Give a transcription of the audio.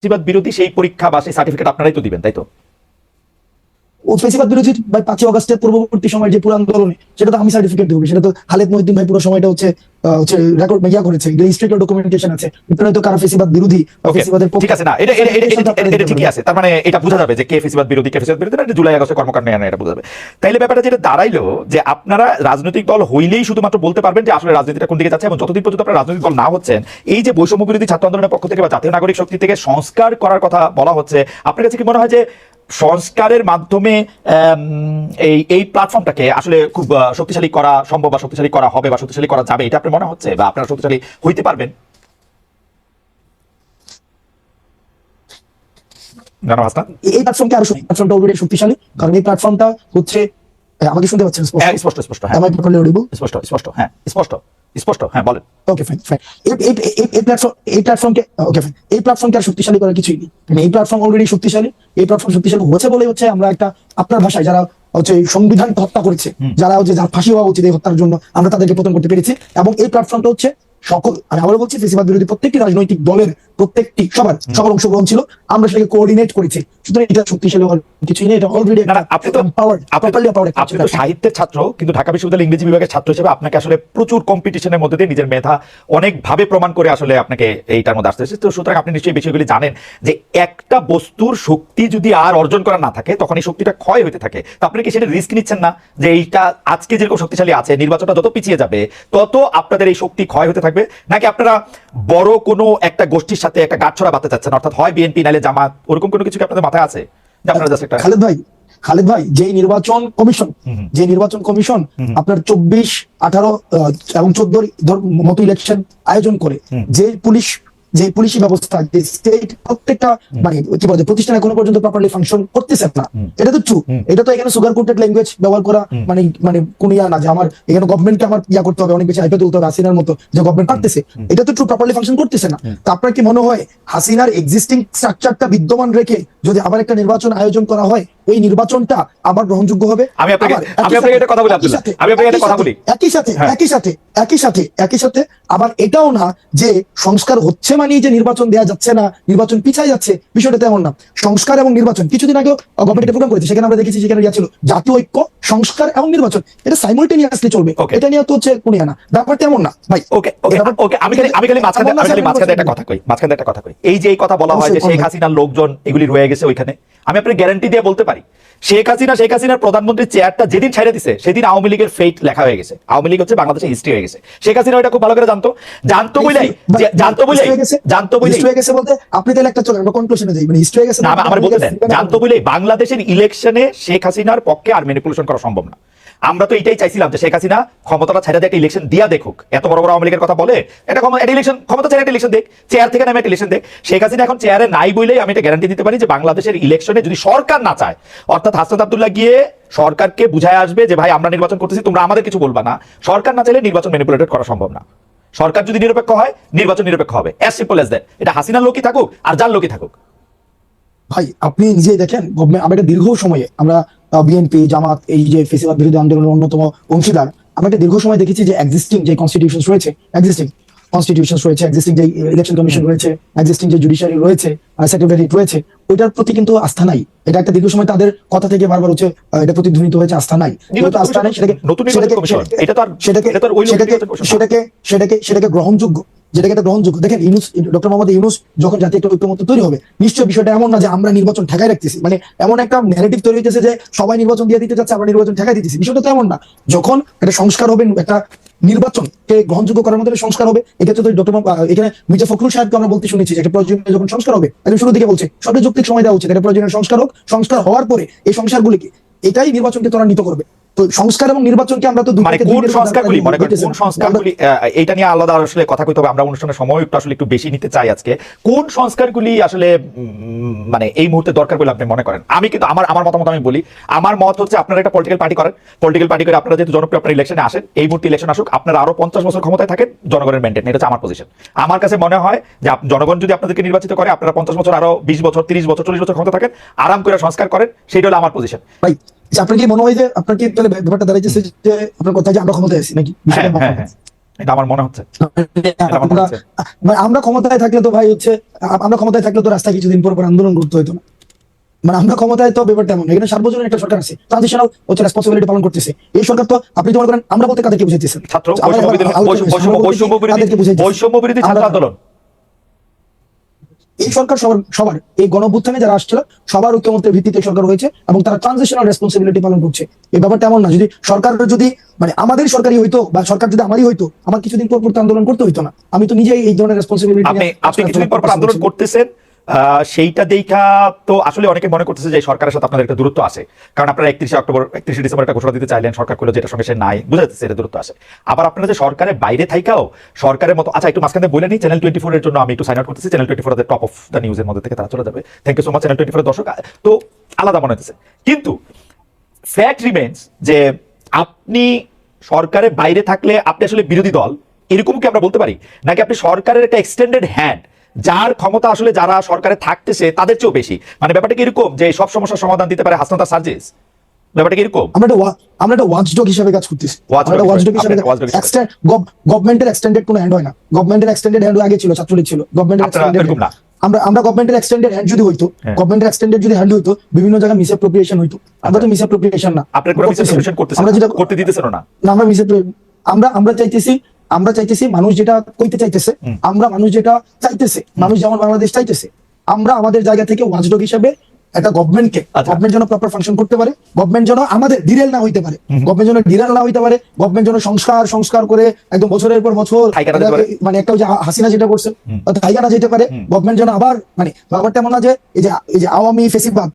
ফেসিবাদ বিরোধী সেই পরীক্ষা বা সেই সার্টিফিকেট আপনারাই তো দিবেন, তাই তো? ও ফেসিবাদ বিরোধী ভাই 5ই আগস্টের পূর্ববর্তী সময় যে পুরো আন্দোলনে সেটা তো আমি সার্টিফিকেট দেবো, সেটা তো খালেদ মহিউদ্দিন ভাই পুরো সময়টা হচ্ছে রেকর্ড ইয়া করেছে, হিস্ট্রিক্যাল ডকুমেন্টেশন আছে, এটা তো কারো ফেসিবাদ বিরোধী বা ফেসিবাদের পক্ষে ঠিক আছে না, এটা ঠিকই আছে। তার মানে এটা বোঝা যাবে যে কে ফেসিবাদ বিরোধী কে ফেসিবাদ বিরোধী না, এটা জুলাই আগস্টের কর্মকাণ্ড না, এটা বোঝা যাবে। তাইলে ব্যাপারটা যেটা দাঁড়াইলো যে আপনারা রাজনৈতিক দল হইলেই শুধুমাত্র বলতে পারবেন যে আসলে রাজনীতিটা কোন দিকে যাচ্ছে, এবং যতদিন পর্যন্ত আপনারা রাজনৈতিক দল না হচ্ছেন, এই যে বৈষম্য বিরোধী ছাত্র আন্দোলনের পক্ষ থেকে বা জাতীয় নাগরিক শক্তি থেকে সংস্কার করার কথা বলা হচ্ছে, আপনার কাছে কি মনে হয় যে সংস্কারের মাধ্যমে এই প্ল্যাটফর্মটাকে আসলে খুব শক্তিশালী করা সম্ভব বা শক্তিশালী করা হবে বা শক্তিশালী করা যাবে, এটা আপনার মনে হচ্ছে বা আপনারা শক্তিশালী হইতে পারবেন? এই প্ল্যাটফর্মকে আরো প্ল্যাটফর্মটা অলরেডি শক্তিশালী, কারণ এই প্ল্যাটফর্মটা হচ্ছে আমাকে শুনতে পাচ্ছেন স্পষ্ট স্পষ্ট হ্যাঁ স্পষ্ট স্পষ্ট হ্যাঁ স্পষ্ট স্পষ্ট হ্যাঁ বলেন। Okay fine fine. এই প্ল্যাটফর্মকে আর শক্তিশালী করার কিছুই নেই, এই প্ল্যাটফর্ম অলরেডি শক্তিশালী। এই প্ল্যাটফর্ম শক্তিশালী হয়েছে বলে হচ্ছে আমরা একটা আপনার ভাষায় যারা হচ্ছে সংবিধান হত্যা করেছে, যারা হচ্ছে যার ফাঁসি হওয়া উচিত এই হত্যার জন্য, আমরা তাদেরকে পতন করতে পেরেছি। এবং এই প্ল্যাটফর্মটা হচ্ছে সকল, আমি আবারও বলছি, ফেসিবাদ বিরোধী প্রত্যেকটি রাজনৈতিক দলের প্রত্যেকটি সবার অংশগ্রহণ ছিল, আমরা সেটাকে কোঅর্ডিনেট করেছি। সুতরাং এটা শক্তিশালী হওয়ার কিছুই নেই, এটা অলরেডি আপনি তো সাহিত্যের ছাত্র, কিন্তু ঢাকা বিশ্ববিদ্যালয় ইংরেজি বিভাগের ছাত্র হিসেবে আপনাকে আসলে প্রচুর কম্পিটিশনের মধ্যে দিয়ে নিজের মেধা অনেকভাবে প্রমাণ করে আসলে আপনাকে এইটার মধ্যে আসতে হচ্ছে। তো সুতরাং আপনি নিশ্চয়ই বিষয়গুলি জানেন যে একটা বস্তুর শক্তি যদি আর অর্জন করা না থাকে তখন এই শক্তিটা ক্ষয় হতে থাকে। তো আপনি কি সেটা রিস্ক নিচ্ছেন না যে এইটা আজকে যেরকম শক্তিশালী আছে, নির্বাচনটা যত পিছিয়ে যাবে তত আপনাদের এই শক্তি ক্ষয় হতে থাকবে? নাকি আপনারা বড় কোনো একটা গোষ্ঠীর সাথে একটা গাঁটছড়া বাঁধতে চাচ্ছেন, অর্থাৎ হয় বিএনপি নাইলে জামাত, ওরকম কোনো কিছু কি আপনাদের মাথায় আছে? খালেদ ভাই যে নির্বাচন কমিশন আপনার 24, 18 এবং 14 মতো ইলেকশন আয়োজন করে, যে পুলিশি ব্যবস্থা, যে স্টেট প্রত্যেকটা মানে কি বলে প্রতিষ্ঠান এখনো পর্যন্ত প্রপারলি ফাংশন করতেছে না, এটা তো ট্রু। এটা তো এখানে সুগার কোটেড ল্যাঙ্গুয়েজ ব্যবহার করা মানে মানে কোন ইয়া না যে আমার এখানে গভর্নমেন্টকে আমার ইয়া করতে হবে, অনেক বেশি হাইপে তুলতে হবে হাসিনার মতো, যে গভর্নমেন্ট পারতেছে, এটা তো ট্রু প্রপারলি ফাংশন করতেছে না। তো আপনার কি মনে হয় হাসিনার এক্সিস্টিং স্ট্রাকচারটা বিদ্যমান রেখে যদি আবার একটা নির্বাচন আয়োজন করা হয়, ওই নির্বাচনটা আবার গ্রহণযোগ্য হবে? একই সাথে আবার এটাও না যে সংস্কার হচ্ছে মানে যে নির্বাচন দেওয়া যাচ্ছে না, নির্বাচন পিছায় যাচ্ছে, বিষয়টা তেমন না। সংস্কার এবং নির্বাচন, কিছুদিন আগেও গভর্নমেন্ট প্রোগ্রাম করেছে, সেখানে আমরা দেখেছি সেখানে ছিল জাতীয় ঐক্য, সংস্কার এবং নির্বাচন, এটা সাইমultaneously চলবে। এটা নিয়ে তো হচ্ছে কোন না, ব্যাপারটা এমন না ভাই। আমি খালি মাঝখানে একটা কথা কই। এই যে এই কথা বলা হয় যে শেখ হাসিনার লোকজন এগুলি রয়ে গেছে ওইখানে, আমি আপনার গ্যারান্টি দিয়ে বলতে পারি শেখ হাসিনার প্রধানমন্ত্রীর চেয়ারটা যেদিন ছেড়ে দিছে সেদিন আওয়ামী লীগের ফেট লেখা হয়ে গেছে। আওয়ামী লীগ হচ্ছে বাংলাদেশের হিস্ট্রি হয়ে গেছে। শেখ হাসিনা এটা খুব ভালো করে জানতো বলতে আপনি তাহলে একটা চলেন কনক্লুশনে যাই, মানে হিস্ট্রি হয়ে গেছে না, আমার বলতে দেন, জানতো বলেই বাংলাদেশের ইলেকশনে শেখ হাসিনার পক্ষে আর ম্যানিপুলেশন করা সম্ভব না। আমরা তো এটাই চাইছিলাম যে শেখ হাসিনা ক্ষমতাটা ছেড়ে দিয়ে একটা ইলেকশন দিয়া দেখুক। এত বড় বড় আওয়ামী লীগের কথা বলে, এটা ক্ষমতা ছেড়ে একটা ইলেকশন দেখ, চেয়ার থেকে নামে একটা ইলেকশন দেখ। শেখ হাসিনা এখন চেয়ারে নাই বলেই আমি এটা গ্যারান্টি দিতে পারি যে বাংলাদেশের ইলেকশনে যদি সরকার না চায়, অর্থাৎ হাসনাত আব্দুল্লাহ গিয়ে সরকারকে বুঝায় আসবে যে ভাই আমরা নির্বাচন করতেছি, তোমরা আমাদের কিছু বলবা না, সরকার না চাইলে নির্বাচন ম্যানিপুলেটেড করা সম্ভব না। সরকার যদি নিরপেক্ষ হয়, নির্বাচন নিরপেক্ষ হবে, অ্যাজ সিম্পল অ্যাজ দ্যাট। এটা হাসিনার লোকই থাকুক আর যার লোকই থাকুক। ভাই আপনি নিজেই দেখেন, আমরা দীর্ঘ সময়ে আমরা বিএনপি জামাত এই যে ফেসিবাদ বিরোধী আন্দোলনের অন্যতম অংশীদার, আমরা একটা দীর্ঘ সময় দেখেছি যে এক্সিস্টিং যে কনস্টিটিউশন রয়েছে, এক্সিস্টিং যে ইলেকশন কমিশন রয়েছে, এক্সিস্টিং যে জুডিশিয়ারি রয়েছে, সেক্রেটারিয়েট রয়েছে, ওইটার প্রতি কিন্তু আস্থা নাই। এটা একটা দীর্ঘ সময় তাদের কথা থেকে বারবার হচ্ছে এটা প্রতিধ্বনিত হয়েছে, আস্থা নাই। সেটাকে গ্রহণযোগ্য, যেটাকে একটা গ্রহণযোগ্য দেখেন ডক্টর মোহাম্মদ ইউনূস যখন জাতীয় একটা ঐক্যমত্য তৈরি হবে, নিশ্চয়ই বিষয়টা এমন না যে আমরা নির্বাচন ঠেকাই রাখতেছি, মানে এমন একটা ন্যারেটিভ তৈরি হইতেছে যে সবাই নির্বাচন দিয়ে দিতে চাচ্ছে, আমরা নির্বাচন ঠেকাই দিতেছি, বিষয়টা তো এমন না। যখন একটা সংস্কার হবে, একটা নির্বাচনকে গ্রহণযোগ্য করার মধ্যে সংস্কার হবে, এক্ষেত্রে তো ডক্টর এখানে মির্জা ফখরুল সাহেবকে আমরা বলতে শুনেছি যে প্রয়োজনীয় যখন সংস্কার হবে, একদম শুরু দিকে বলছে সবচেয়ে যৌক্তিক সময় দেওয়া উচিত, এটা প্রয়োজনীয় সংস্কার হোক, সংস্কার হওয়ার পরে এই সংস্কারগুলিকে এটাই নির্বাচনকে ত্বরান্বিত করবে। তো সংস্কার এবং নির্বাচনকে আমরা তো কোন সংস্কারগুলি এটা নিয়ে আলাদা আসলে কথা কইতে হবে, আমরা অনুষ্ঠানের সময় একটু বেশি নিতে চাই আজকে। কোন সংস্কারগুলি আসলে মানে এই মুহূর্তে দরকার বলে আপনি মনে করেন? আমি কিন্তু আমার মতামত আমি বলি, আমার মত হচ্ছে আপনারা একটা পলিটিক্যাল পার্টি করেন, আপনারা যেহেতু জনপ্রিয়, আপনারা ইলেকশনে আসেন, এই মুহূর্তে ইলেকশন আসুক, আপনারা আরো 50 বছর ক্ষমতায় থাকেন, জনগণের মেনটেন, এটা হচ্ছে আমার পজিশন। আমার কাছে মনে হয় যে জনগণ যদি আপনাদেরকে নির্বাচিত করে, আপনারা 50 বছর, আরো 20 বছর, 30 বছর, 40 বছর ক্ষমতা থাকেন, আরাম করে সংস্কার করেন, সেটা হলো আমার পজিশন। ভাই আপনার কি মনে হয় যে আপনার কি ব্যাপারটা দাঁড়াইছে যে আপনার কথা যে আমরা ক্ষমতায় আছি নাকি? এটা আমার মনে হচ্ছে। এটা আমার মনে হচ্ছে। মানে আমরা ক্ষমতায় থাকলে তো ভাই হচ্ছে, আমরা ক্ষমতায় থাকলে তো রাস্তায় কিছুদিন পর পর আন্দোলন করতে হতো না। মানে আমরা ক্ষমতায় তো ব্যাপারটা এমন, এখানে সার্বজনীন একটা সরকার আছে, ট্রানজিশনাল হচ্ছে রেসপন্সিবিলিটি পালন করতেছে। এই সরকার তো আপনি তো মনে করেন আমরা বলতে কাদেরকে বুঝাইতেছেন? ছাত্র বৈষম্য বিরোধী ছাত্র আন্দোলন। এই সরকার সবার এই গণঅভ্যুত্থানে যারা আসছিল সবার ঐক্যমত্যের ভিত্তিতে সরকার হয়েছে এবং তারা ট্রানজিশনাল রেসপন্সিবিলিটি পালন করছে। এই ব্যাপারটা এমন না যদি সরকার যদি মানে আমাদের সরকারই হইতো বা সরকার যদি আমারই হইতো, আমার কিছুদিন পর পর আন্দোলন করতে হইতো না। আমি তো নিজেই এই ধরনের রেসপন্সিবিলিটি আপনি কিছুদিন পর পর আন্দোলন করতেছেন, সেইটা দেখা তো আসলে অনেকে মনে করতেছে যে সরকারের সাথে আপনাদের একটা দূরত্ব আছে, কারণ আপনারা 31 ডিসেম্বর একটা ঘোষণা দিতে চাইলেন, সরকার করলো যেটার সঙ্গে সে নাই, বুঝা যাচ্ছে এটা দূরত্ব আছে। আবার আপনারা যে সরকারের বাইরে থাইকাও সরকারের মতো, আচ্ছা একটু মাঝখানে বলে নিই, চ্যানেল 24 এর জন্য আমি একটু সাইন আউট করতেছি। চ্যানেল 24 এর টপ অফ দ্য নিউজের মধ্যে থেকে তারা চলে যাবে। Thank you so much channel 24 এর দর্শক। তো আলাদা মনে হচ্ছে, কিন্তু ফ্যাক্ট রিমেন্স যে আপনি সরকারের বাইরে থাকলে আপনি আসলে বিরোধী দল, এরকম কি আমরা বলতে পারি? নাকি আপনি সরকারের একটা এক্সটেন্ডেড হ্যান্ড, যার ক্ষমতা আসলে যারা সরকারে থাকতেছে তাদের চেয়েও বেশি? মানে ব্যাপারটা কি এরকম যে সব সমস্যার সমাধান দিতে পারে হাসনাত আর সার্জিস? ব্যাপারটা কি এরকম? আমরা একটা ওয়াচডগ হিসেবে কাজ করতেছি। গভর্নমেন্টের এক্সটেন্ডেড কোনো হ্যান্ড হয় না। গভর্নমেন্টের এক্সটেন্ডেড হ্যান্ড আগে ছিল, ছাত্রলীগ ছিল। গভর্নমেন্টের এক্সটেন্ডেড না, আমরা গভর্নমেন্টের এক্সটেন্ডেড হ্যান্ড যদি হইতো, গভর্নমেন্টের এক্সটেন্ডেড যদি হ্যান্ড হইতো, বিভিন্ন জায়গায় মিসঅ্যাপ্রোপ্রিয়েশন হইতো। আমরা তো মিসঅ্যাপ্রোপ্রিয়েশন না, আপনারা কোনো মিসঅ্যাপ্রোপ্রিয়েশন করতেছেন, আমরা যেটা করতে দিতেছেন না। আমরা চাইতেছি মানুষ যেটা কইতে চাইতেছে, মানুষ যেটা চাইতেছে, মানুষ যেমন বাংলাদেশ চাইতেছে, আমরা আমাদের জায়গা থেকে ওয়াচডগ হিসেবে একটা গভর্নমেন্টকে, গভর্নমেন্ট যেন প্রপার ফাংশন করতে পারে, গভর্নমেন্ট যেন আমাদের ডিরেল না হইতে পারে, গভর্নমেন্ট যেন সংস্কার করে একদম বছরের পর বছর মানে একটা যে হাসিনা যেটা করছে তাইগানা যেতে পারে। গভর্নমেন্ট যেন আবার মানে ব্যাপারটা এমন না যে এই যে আওয়ামী ফেসিবাদ